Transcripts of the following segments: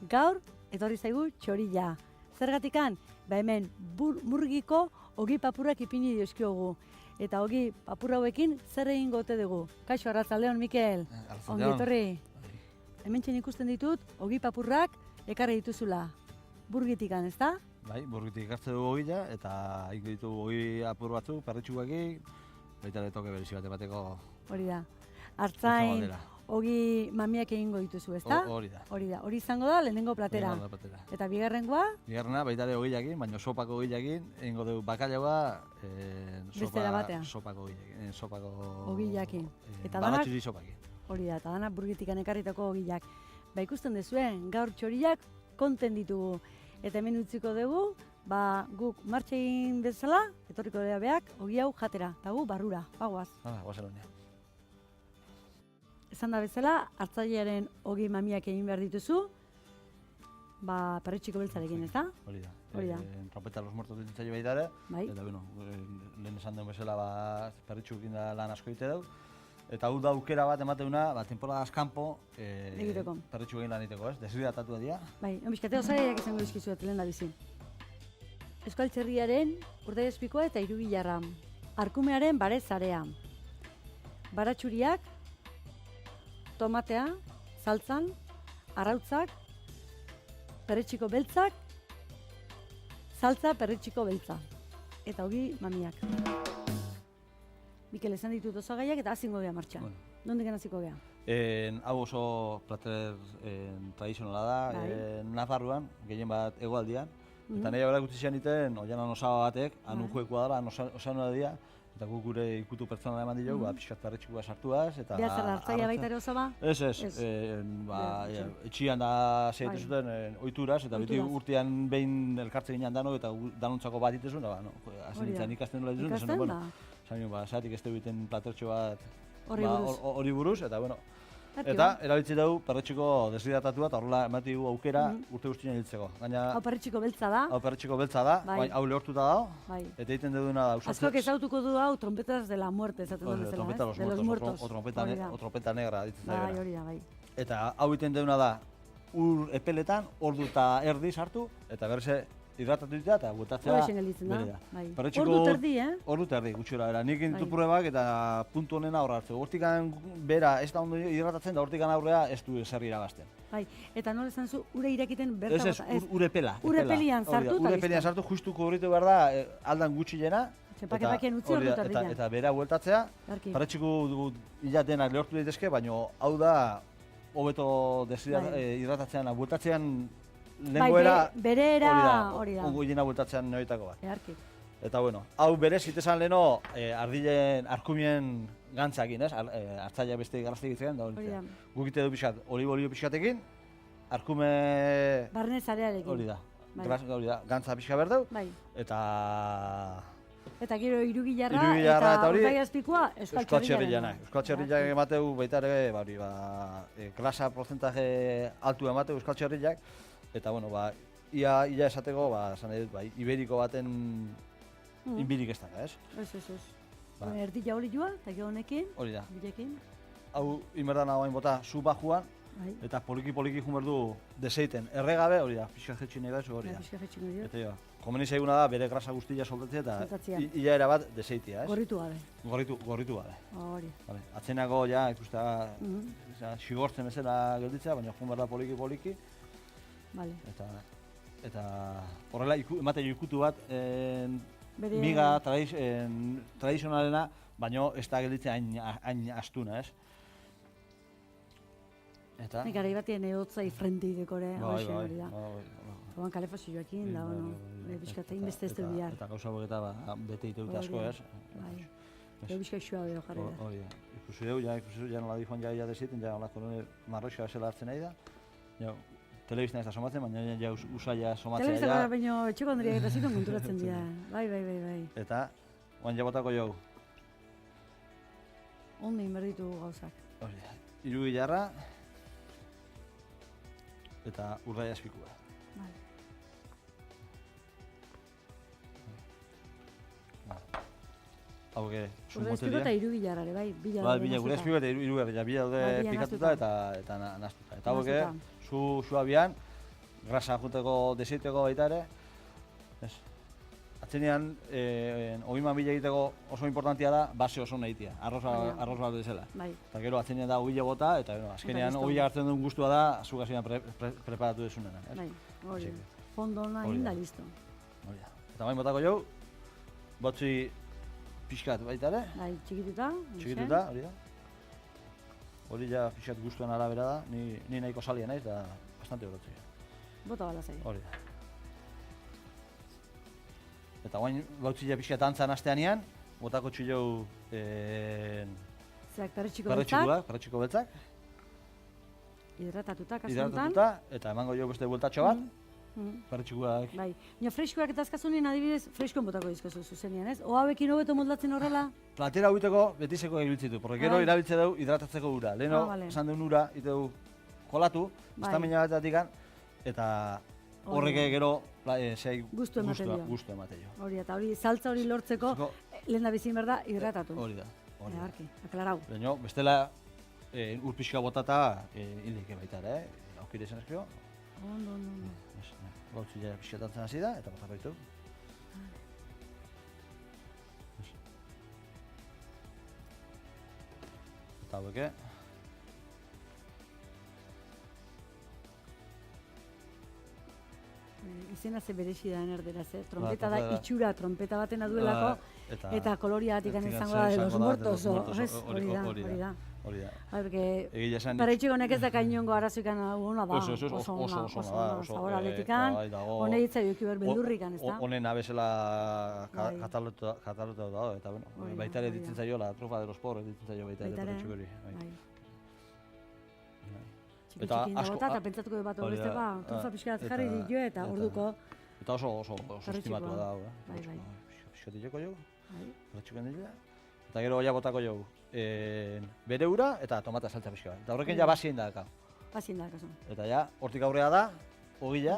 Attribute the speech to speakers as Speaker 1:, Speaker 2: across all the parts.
Speaker 1: Gaur, etorri zaigu txorila. Zergatikan, hemen murgiko ogi papurrak ipini dioskiogu. Eta ogi papur hauekin zer egin gote dugu. Kaixo, arratsaldeon, Mikel. Ongi etorri. Hementxe ikusten ditut, ogi papurrak ekarri dituzula. Burgitikan, ezta?
Speaker 2: Bai, burgitik ekartzen dugu ogila, eta haiko ditugu ogi apur batzuk, perritxuekin, baita ere toke berezi bat emateko.
Speaker 1: Hori da. Artzain, ogi mamiak egingo dituzu, ezta?
Speaker 2: Hori da.
Speaker 1: Hori izango da, lehenengo platera. Eta bigarrengoa?
Speaker 2: Bigarrena, baita ere ogilakin, baina sopako ogilakin, egingo dugu bakailaua,
Speaker 1: bestera batean.
Speaker 2: Sopako ogilakin. Sopako
Speaker 1: ogilakin.
Speaker 2: Baratxuri sopakin.
Speaker 1: Hori da, eta dana burgitikan ekarritako ogilak. Ba, ikusten duzuen, gaur txorilak konten ditugu. Eta hemen utziko dugu, guk martxe egin bezala, etorriko dira beak, ogi hau jatera, eta gu barrura, bagoaz.
Speaker 2: Guazelonia.
Speaker 1: Esan da bezala, hartzailearen ogi mamiak egin behar dituzu, perretxiko beltzarekin, ez da?
Speaker 2: Hori da.
Speaker 1: Hori da.
Speaker 2: Trompeta los muertos ditzaile baita ere,
Speaker 1: bai.
Speaker 2: Eta lehen esan den bezala perretxukin da lan asko egite dugu. Eta hau da aukera bat emateuna, temporadas kanpo perretxuekin lan egiteko, ez? Deshidratatua dira.
Speaker 1: Bai, onbizkate osagaiak izango dizkizuet lehen da bizi. Euskal Txerriaren Urdaiazpikoa eta Hirugilarra, Arkumearen bare zarea, baratxuriak, tomatea, saltzan, arrautzak, perretxiko beltzak, saltza perretxiko beltza, eta ogi mamiak. Mikel, esan ditut osagaiak eta hazingo geha martxan. Nondik hasiko geha?
Speaker 2: Hau oso plater tradizionala da, Nafarroan, gehien bat hegoaldian. Eta nahi abera gutxi zian iten, oianan osaba batek, anu juekoa dara, osanua dira, eta guk gure ikutu pertsonala eman diogu, pixkat perretxikoa sartuaz.
Speaker 1: Behar zara hartzaia baita ere osaba?
Speaker 2: Ez. Etxian da zeite zuten ohituraz, eta beti urtean behin elkartzen ginen dano, eta danontzako bat itezun, hasi nintzen ikasten nola dituzun.
Speaker 1: Ikasten da?
Speaker 2: Zeratik ez egiten platertxo bat
Speaker 1: hori
Speaker 2: buruz, eta eta erabiltzi dugu perretxiko deshidratatua eta horrela emati dugu aukera urte guztien hiltzeko.
Speaker 1: Hau perretxiko beltza da?
Speaker 2: Hau perretxiko beltza da, hau lehortuta dago, eta egiten duguna da usatzen.
Speaker 1: Askok ezautuko du hau trompetas de la muerte, esaten duen bezala,
Speaker 2: de los muertos, o trompeta negra ditzen da.
Speaker 1: Hori da, bai.
Speaker 2: Eta hau egiten duguna da, ur epeletan, ordu eta erdi sartu, eta berze hidratatu ditea eta bueltatzea
Speaker 1: bere da.
Speaker 2: Ordu terdi, Ordu terdi, gutxura era. Nik intu pruebak eta puntu honena horra hartzeko. Hortikan bera ez da ondo hidratatzen da hortikan aurrea ez du ezer irabazten.
Speaker 1: Bai, eta nola esan zu, ure irekiten berta bota?
Speaker 2: Ez, ure pela.
Speaker 1: Ure pelian sartu eta
Speaker 2: listo. Ure pelian sartu, justu kubritu behar da, aldan gutxilena.
Speaker 1: Txepake-pakien utzi ordu terdian.
Speaker 2: Eta bera bueltatzea, perretxiko hilatenak lehortu daitezke, baina hau da, hobeto hidratatzean, bueltatzean
Speaker 1: bere era hori da.
Speaker 2: Ongo hilena bueltatzean neoitako bat.
Speaker 1: Eharki.
Speaker 2: Eta hau bere zitezan leheno ardilen arkumien gantzakin, ez? Hartzaila beste garaztik itzen, guk ite du pixkat, olio pixkatekin, arkume...
Speaker 1: Barne zarearekin.
Speaker 2: Hori da, gantza pixka berdeu,
Speaker 1: eta gero Hirugilarra eta Urdaiazpikoa Euskal Txerrilanak.
Speaker 2: Euskal Txerrilanak emateu baita ere, grasa porcentaje altu emateu Euskal Txerrilak, eta ia esateko, iberiko baten inbirik ez daga, ez?
Speaker 1: Ez. Erdila hori joa, eta gero honekin, bilekin.
Speaker 2: Hau inberdan hau hain bota, zu bajuan, eta poliki jun berdu deseiten. Erregabe, hori da, pixka jetxin ega, hori da. Eta komeni zaiguna da, bere grasa guztia soltatzea eta ia erabat deseitia, ez?
Speaker 1: Gorritu gabe.
Speaker 2: Gorritu gabe.
Speaker 1: Hori.
Speaker 2: Atzenako, ikusta, xigortzen bezala gelditzea, baina jun berda poliki. Eta horrela ematen ikutu bat miga tradizionalena, baina ez da gelditzen hain astuna, ez?
Speaker 1: Nik gara batien egotzai frenti dekore, hori da. Oan kalefazioakin da, bizkatein beste ez du bihar.
Speaker 2: Eta gauza bogeta bete ite dute asko, ez?
Speaker 1: Ego bizka xua beho jarri da.
Speaker 2: Hori da. Ikusi dugu, nola dihoan ja desiten, nolako marroxa bezala hartzen nahi da. Telebizten ez da somatzen, baina usaila somatzea.
Speaker 1: Telebizten gara baino etxeko handriak eta zituen konturatzen dira. Bai.
Speaker 2: Eta, oan jabotako jau.
Speaker 1: Ondo inberditu gauzak.
Speaker 2: Hori da. Hirugilarra eta Urdaiazpikoa. Hauke,
Speaker 1: Urdaiazpiko eta Hirugilarra, bai.
Speaker 2: Urdaiazpiko eta Hirugilarra, bila daude pikatuta eta naztuta. Eta hauke, zu abian, grasa juteko deseiteko baita ere. Ez. Atzenean, ogiman bila egiteko oso importantia da, base oso nahitia, arroz bat bezala.
Speaker 1: Bai.
Speaker 2: Eta gero atzenean da ogile bota, eta azkenean ogile hartzen duen gustua da, zuk hasieran preparatu duzunena.
Speaker 1: Bai, hori. Fondo ona inda, listo.
Speaker 2: Hori da. Eta bain botako jau, botzi pixkat baita ere.
Speaker 1: Bai, txikituta.
Speaker 2: Txikituta, hori da. Hori ja pixkat gustuen arabera da, ni nahiko salia naiz, eta bastante botzi.
Speaker 1: Bota bala zai.
Speaker 2: Hori da. Eta guain bautzila pixkat antzan hasteanean, botako txilou
Speaker 1: zeak
Speaker 2: perretxiko beltzak.
Speaker 1: Hidratatuta, kasu honetan.
Speaker 2: Hidratatuta, eta emango jo beste bueltatxo bat. Perretxikoak.
Speaker 1: Bai, nio freskoak eta azkazunin adibidez, freskoen botako dizkozu zuzenean, ez? Ohabekin hobeto moldatzen horrela?
Speaker 2: Platera hobiteko betiseko ibiltzitu, porque gero irabiltze dugu hidratatzeko ura. Leheno, esan duen ura, ite dugu kolatu, estamina batetatik, eta horrek gero
Speaker 1: gustu
Speaker 2: emate jo.
Speaker 1: Hori, eta hori saltza hori lortzeko, lehen da bizin berda hidratatu.
Speaker 2: Hori da.
Speaker 1: Arki, aklarau.
Speaker 2: Leheno, bestela ur pixka botata hildik baita ere, aukire izan ezkio.
Speaker 1: Ondo.
Speaker 2: Gautzila pixkatatzen hasi da, eta botako ditu. Eta haueke.
Speaker 1: Izena ze beresi da erderaz, trompeta da itxura, trompeta baten aduelako, eta koloriatik izango da de los muertos, hori da.
Speaker 2: Hori da.
Speaker 1: Perretxiko honek ez daka inongo arazoikan ona da, oso ona, zabor aldetikan, hone hitza joki behar beldurrikan, ez da?
Speaker 2: Honen abezela katalotu da, eta baita ere ditzen zaio, la trufa de los pobres ditzen zaio baita ere perretxiko hori.
Speaker 1: Txiki-txikin da bota, eta pentsatuko bat horrezte ba, trufa pixkat jarri dio eta orduko.
Speaker 2: Eta oso estimatua da, pixkatik joko jo, perretxikoen dila. Eta gero ja botako jo, bere ura eta tomata saltza pixka bat. Eta horrekin ja basien da daka.
Speaker 1: Basien da daka.
Speaker 2: Eta ja, hortik aurrea da, ogila.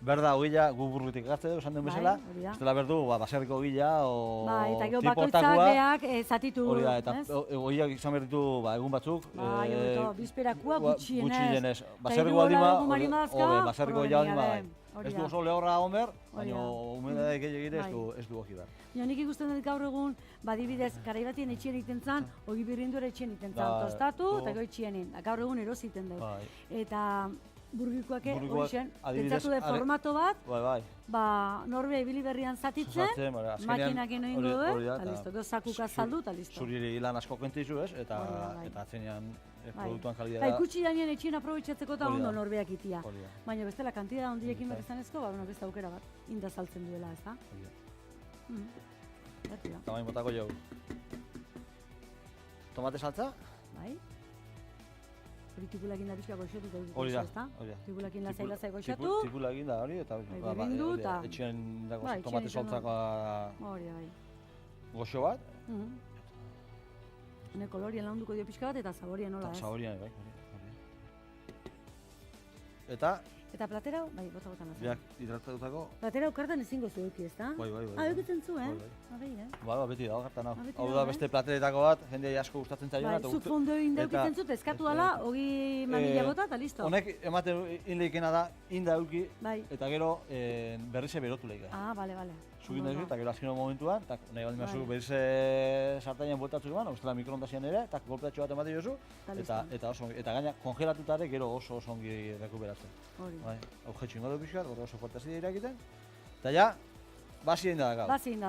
Speaker 2: Berda ogila gu burrutik gartze dugu, esan den bezala. Estela berdu, baserriko ogila, o
Speaker 1: eta gero bakoitzak beak zatitu.
Speaker 2: Hori da, eta ogilak izan behar ditu egun batzuk.
Speaker 1: Bizperakua gutxienez.
Speaker 2: Baserriko aldima, baserriko ogila aldima bai. Ez du oso lehorra onber, baina humedade gehiagire ez du ogi behar.
Speaker 1: Nik ikusten dut gaur egun, badibidez, garaibatien etxien egiten zan, ogi birrinduera etxien egiten zan, tostatu eta goi etxienin. Gaur egun erositen dugu. Eta burgikoak hori zen, pentsatu de formato bat, norbea ibili berrian zatitzen, makinak ino ingo du, eta listo, zakuka saldu, eta listo.
Speaker 2: Zuri lan asko kentizu ez, eta atzenean produktuan kalidea da.
Speaker 1: Ikutsi dainen etxien aprobetxatzeko eta ondo norbeak itia. Baina bestela, kantida ondiekin behar izanezko, beste aukera bat, inda saltzen duela, ez da?
Speaker 2: Eta bain botako jau. Tomate saltza?
Speaker 1: Bai. Hori tipulakin da pixka goxotu eta dut,
Speaker 2: ez
Speaker 1: da? Tipulakin lazai goxotu.
Speaker 2: Tipulakin da hori, eta etxien dago tomate saltzako goxo bat.
Speaker 1: Hone kolorien launduko dio pixka bat eta zaborien nola, ez?
Speaker 2: Zaborien, bai. Eta
Speaker 1: platera, bai, bota botan azan.
Speaker 2: Biak hidratatutako.
Speaker 1: Platera ukartan ezingo zueki, ez da?
Speaker 2: Bai.
Speaker 1: Eukitzen zu,
Speaker 2: Beti da, ukartan hau. Hau da beste plateretako bat, jende asko gustatzen zailuna.
Speaker 1: Zut fondo inda eukitzen zut, eskatu ala, hogi mamila bota eta listo.
Speaker 2: Honek ematen inleikena da, inda euki, eta gero berrize berotu leika.
Speaker 1: Bale.
Speaker 2: Zugin da eta gero azkeno momentuan, eta nahi baldin mazu berrize sartainan bueltatzu eman, ustela mikroondasian ere, eta golpeatxo bat ematen jozu, eta gaina kongelatutare gero oso ongi rekuperatzen. Hau jetxu ingo du pixkat, gero oso fuertezi dira egiten, eta ja, basi egin da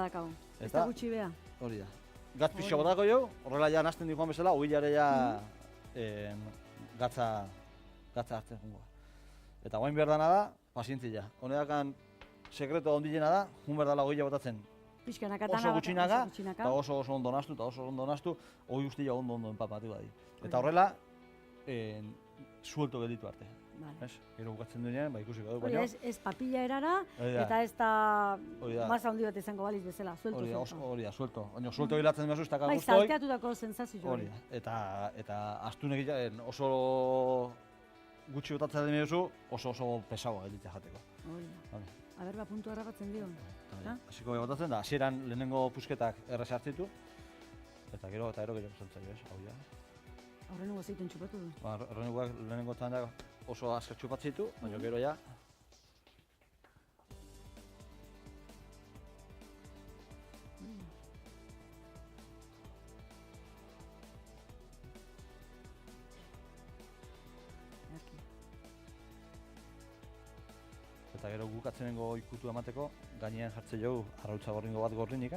Speaker 2: dakau. Ez da
Speaker 1: gutxi beha.
Speaker 2: Hori da. Gatz pixka botako jo, horrela ja nazten dikoan bezala, ogilare ja gatza hartzen jungoa. Eta guain behar dana da, pazientzia. Honedakan sekreto ondilena da, jun behar dala ogila botatzen oso gutxinaka, eta oso ondo nastu, ogi guztia ondo empapatu badi. Eta horrela, suelto gelditu arte. Gero bukatzen duenean, ikusiko du.
Speaker 1: Ez papilla erara, eta ez da masa handi bat izango baliz bezala, suelto.
Speaker 2: Hori da, suelto. Baina suelto gilatzen duzu, ez da guztoi.
Speaker 1: Salteatutako sensazio hori.
Speaker 2: Eta astunek oso gutxi botatzen den duzu, oso pesagoa gelditzea jateko.
Speaker 1: Aber, puntu harrapatzen dio.
Speaker 2: Hasiko botatzen da, hasieran lehenengo pusketak errez hartzitu, eta gero gehiago zantzai, ez? Hau ja.
Speaker 1: Horrenengo zeiten txupatu du.
Speaker 2: Horrenengoak lehenengo txandak oso azkar txupatzitu, baina gero ja Eta gero gukatzenengo ikutu emateko, gainean jartzen dugu arrautza gorringo bat gordinik.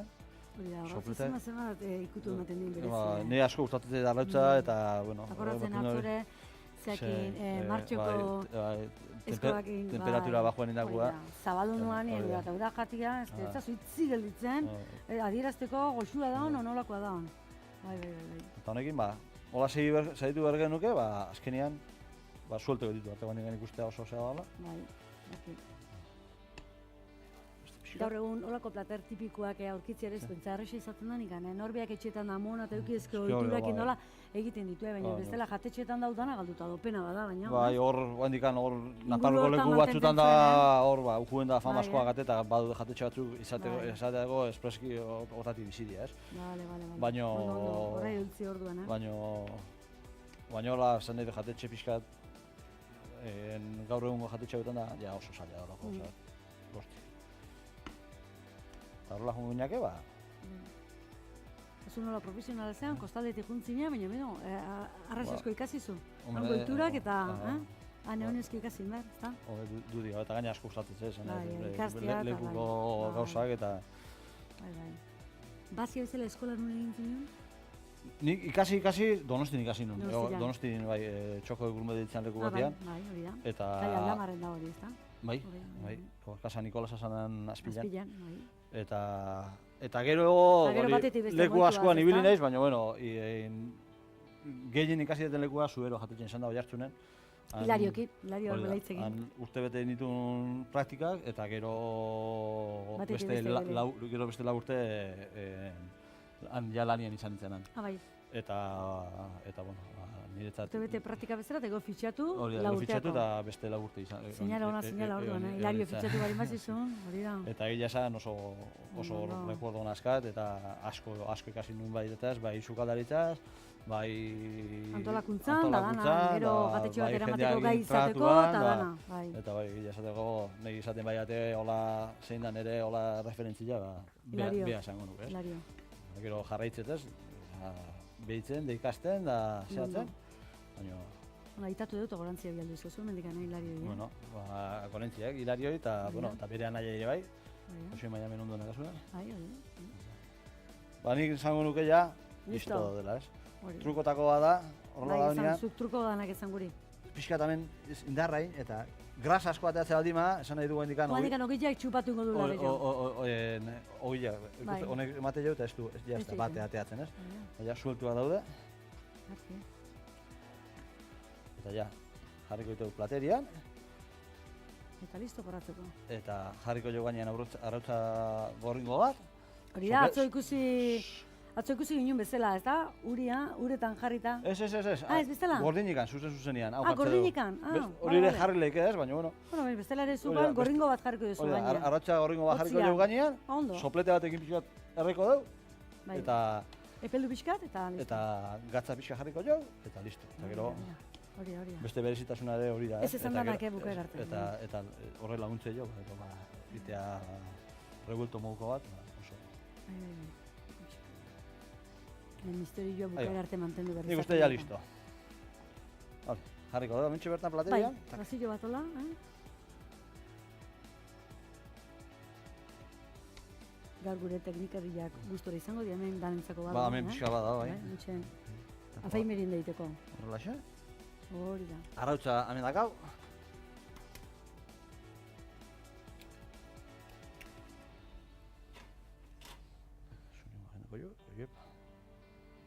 Speaker 1: Hori da,
Speaker 2: Soplete.
Speaker 1: zenbat ikutu ematen din berez.
Speaker 2: Ni asko gustatzen da arrautza eta, bueno...
Speaker 1: Akordatzen atzore, zeakin, martxoko eskoakin,
Speaker 2: temperatura bajoan indakua.
Speaker 1: Zabaldunuan, eta uda jatia, ez da zuitzi gelditzen, adierazteko goxua daun, onolakoa daun. Bai.
Speaker 2: Eta honekin, hola segitu behar genuke, azkenean, suelto gelditu, arte guanik ikustea oso zea dala.
Speaker 1: Bai. Gaur egun olako plater tipikoak aurkitzea ere ezkointza erresa izaten da nikan, norbeak etxetan da mona eta eukiezko ohiturak indola egiten ditu, baina bestela jatetxeetan daudana galduta dopena bada, baina...
Speaker 2: Bai, hor Nafarroko leku batzutan da, hor ukuen da famaskoa gate eta badu jatetxe batzuk izateko espreski hortati bizidia, ez?
Speaker 1: Bale.
Speaker 2: Baina...
Speaker 1: Horre dultzi orduan,
Speaker 2: Baina hola, esan nahi du jatetxe pixkat, gaur egungo jatetxe betan da, ja oso zaila da lako, gosti. Eta horrela jungo gineake,
Speaker 1: Ez nola profesionala zean, kostaldetik juntzina, baina arras asko ikasizu. Hango iturak eta honezko ikasin behar, ezta?
Speaker 2: Dudi, eta gaina asko gustatzen zen, lekuko gauzak eta...
Speaker 1: Bai. Bazia bezala eskola nuen egin zinuen?
Speaker 2: Nik ikasi Donostin ikasi nuen. Donostin, txoko egurme ditzen leku batean.
Speaker 1: Bai, hori da.
Speaker 2: Eta...
Speaker 1: Aldamarren da hori, ezta?
Speaker 2: Bai. Kasa Nikolas asanan azpilan.
Speaker 1: Azpilan, bai.
Speaker 2: Eta gero leku askoan ibili naiz, baina bueno, gehien ikasi duten lekua Zuero jatetzen izan da Oiartzunen.
Speaker 1: Hilario Arbelaitzekin.
Speaker 2: Urte bete ditun praktikak eta gero beste lau urte ja lanian izan nintzen.
Speaker 1: Bai.
Speaker 2: Eta bueno, niretzat...
Speaker 1: Urte bete praktika bezala, eta fitxatu
Speaker 2: lau urteako. Fitxatu eta beste lau urte izan.
Speaker 1: Seinala orduan, Hilario fitxatu bari mazizun, hori da.
Speaker 2: Eta egia esan oso rekordo askat eta asko ikasi nuen bai detaz, bai sukaldaritzaz, bai...
Speaker 1: Antolakuntzan, da dana, gero jatetxe bat eramateko gai izateko, eta dana.
Speaker 2: Eta bai, egia esateko, negi izaten bai ate, hola zein da nire, hola referentzia, bea esango nuke, ez?
Speaker 1: Hilario.
Speaker 2: Gero jarraitzetez, behitzen, ikasten, da zehatzen, baina...
Speaker 1: Itatu dut gorantzia bialdu izozu, mendikan Hilario.
Speaker 2: Bueno, gorantziak, Hilario eta bere anaia ere bai, Jose Maia Menondoan akasuna. Nik izango nuke ja, listo dela, ez? Trukotako bada, horrela da honean.
Speaker 1: Zuk truko danak ezan guri.
Speaker 2: Pixkat hemen indarrain, eta grasa asko ateatzea baldima, esan nahi dugu hendikan...
Speaker 1: Hendikan ogiak txupatu ingo du larri jo.
Speaker 2: Ogiak, honek emate jau eta ez du, bate ateatzen, ez? Eta sueltuak daude. Eta jarriko ditugu platerian.
Speaker 1: Eta listo porratzeko.
Speaker 2: Eta jarriko jo gainean arrautza gorringo bat.
Speaker 1: Hori da, atzo ikusi ginen bezala, ez da? Uretan jarrita.
Speaker 2: Ez.
Speaker 1: Ez bezala?
Speaker 2: Gordinikan, zuzenian.
Speaker 1: Gordinikan?
Speaker 2: Hori ere jarri leike ez, baina bueno.
Speaker 1: Bueno, bestela ere zuban gorringo bat jarriko duzu gainean.
Speaker 2: Arrautza gorringo bat jarriko dugu gainean, soplete batekin pixkat erreko dugu. Eta...
Speaker 1: Epeldu pixkat eta listo.
Speaker 2: Eta gatza pixka jarriko dugu, eta listo. Eta gero... Beste berezitasuna ere hori da,
Speaker 1: ez esan danak bukaer arte.
Speaker 2: Eta horre laguntze jo, itea revuelto moduko bat, oso.
Speaker 1: Misterioa bukaer arte mantendu behar.
Speaker 2: Nik uste ja listo. Jarriko da, mentxe bertan platerian.
Speaker 1: Bai, razillo bat hola. Gaur gure teknikariak gustora izango di, hemen danentzako bada.
Speaker 2: Hemen pixka bada, bai.
Speaker 1: Afaimerin daiteko.
Speaker 2: Horrela xe?
Speaker 1: Hori da.
Speaker 2: Arrautza hemen dakau.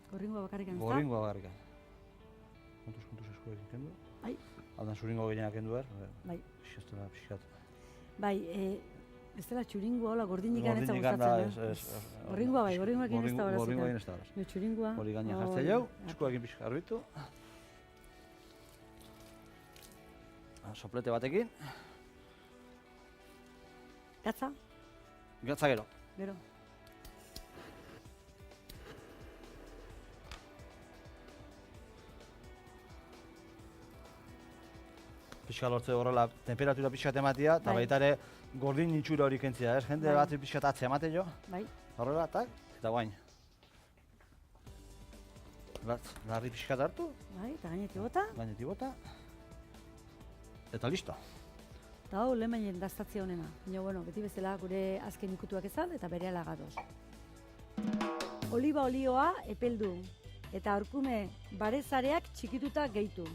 Speaker 1: Gorringoa bakarrikan, ez da?
Speaker 2: Gorringoa bakarrikan. Kontuz eskuekin kendu.
Speaker 1: Bai.
Speaker 2: Aldan zuringo gehienak kendu behar.
Speaker 1: Bai.
Speaker 2: Pixkat.
Speaker 1: Bai, bestela txuringoa hola gordinikan ez da gustatzen, Gorringoa bai, gorringoekin ez da horazita.
Speaker 2: Gorringoekin ez da horaz.
Speaker 1: Txuringoa.
Speaker 2: Hori gaina jartzen jau, eskuekin pixka garbitu. Soplete batekin.
Speaker 1: Gatza?
Speaker 2: Gatza gero.
Speaker 1: Gero.
Speaker 2: Pixka lortze horrela temperatura pixkat ematia, eta baita ere gordin itxura hori kentzia, ez? Jende bat pixkat atzea emate jo.
Speaker 1: Bai.
Speaker 2: Horrela, tak, eta guain. Larri pixkat hartu,
Speaker 1: Bai, eta gainetik bota.
Speaker 2: gainetik bota. Eta listo.
Speaker 1: Eta hau lehen baino daztatzea honena. Baina, bueno, beti bezala gure azken ikutuak ezan eta berehala gatoz. Oliba olioa epeldu eta aurkume barezareak txikituta gehitu.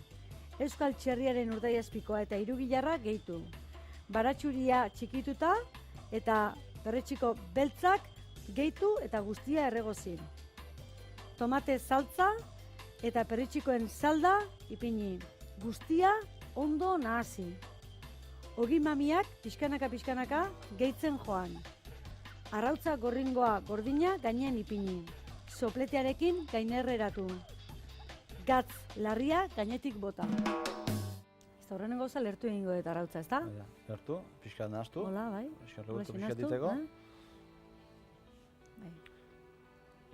Speaker 1: Euskal txerriaren urdaiazpikoa eta hirugilarra gehitu. Baratxuria txikituta eta perretxiko beltzak gehitu eta guztia erregozin. Tomate saltza eta perretxikoen salda ipini. Guztia ondo nahasi. Ogi mamiak pixkanaka gehitzen joan. Arrautza gorringoa gordina gainean ipini. Sopletearekin gainerreratu. Gatz larria gainetik bota. Ez da horren gauza lertu egingo dut arrautza, ez da?
Speaker 2: Lertu, pixkat nahaztu.
Speaker 1: Hola, bai.
Speaker 2: Pixkat
Speaker 1: Hola,
Speaker 2: rebueltu
Speaker 1: sinaztu,
Speaker 2: pixkat diteko.
Speaker 1: Bai.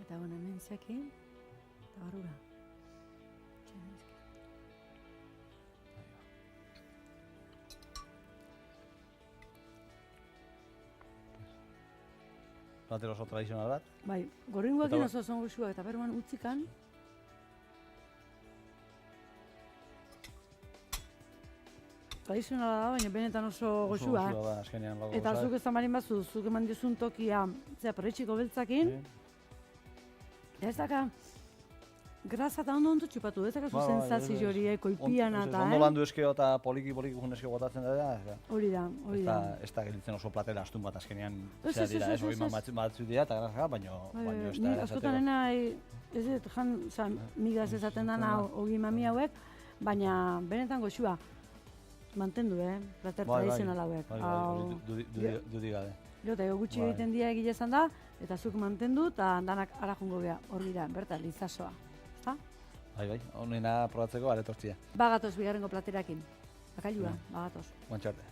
Speaker 1: Eta bueno, hemen zekin, eta barrura.
Speaker 2: Plater oso tradizional bat.
Speaker 1: Bai, gorringoekin
Speaker 2: Eta-
Speaker 1: oso zonguxua eta berman utzikan. Tradizionala da, baina benetan oso goxua.
Speaker 2: Oso da, azkenean lago.
Speaker 1: Eta zuk ez marin bazu, zuk eman diozun tokia, zera, perretxiko beltzakin, ez daka, grasa eta ondo txupatu, ez daka zu sensazio hori, koipiana eta,
Speaker 2: Ondo landu eskeo eta poliki jun eskeo botatzen da.
Speaker 1: Hori da, hori da.
Speaker 2: Ez da gelditzen oso platera astun bat azkenean.
Speaker 1: Ez,
Speaker 2: zera
Speaker 1: ez,
Speaker 2: dira,
Speaker 1: ez,
Speaker 2: ez, hori
Speaker 1: ez, ez.
Speaker 2: batzu dira eta grasa, baino ez da.
Speaker 1: Ni askotan ez dut jan, migaz esaten dana ogi mami hauek, baina benetan goxua. Mantendu, plater tradizional hauek.
Speaker 2: Dudi gabe.
Speaker 1: Jo, eta gutxi egiten dira egile izan da, eta zuk mantendu, eta danak ara jungo beha, hor dira, bertan, lizasoa. Ezta?
Speaker 2: Bai, honena probatzeko aretortzia.
Speaker 1: Bagatoz bigarrengo platerakin. Bakailua, bagatoz.
Speaker 2: Guantxarte.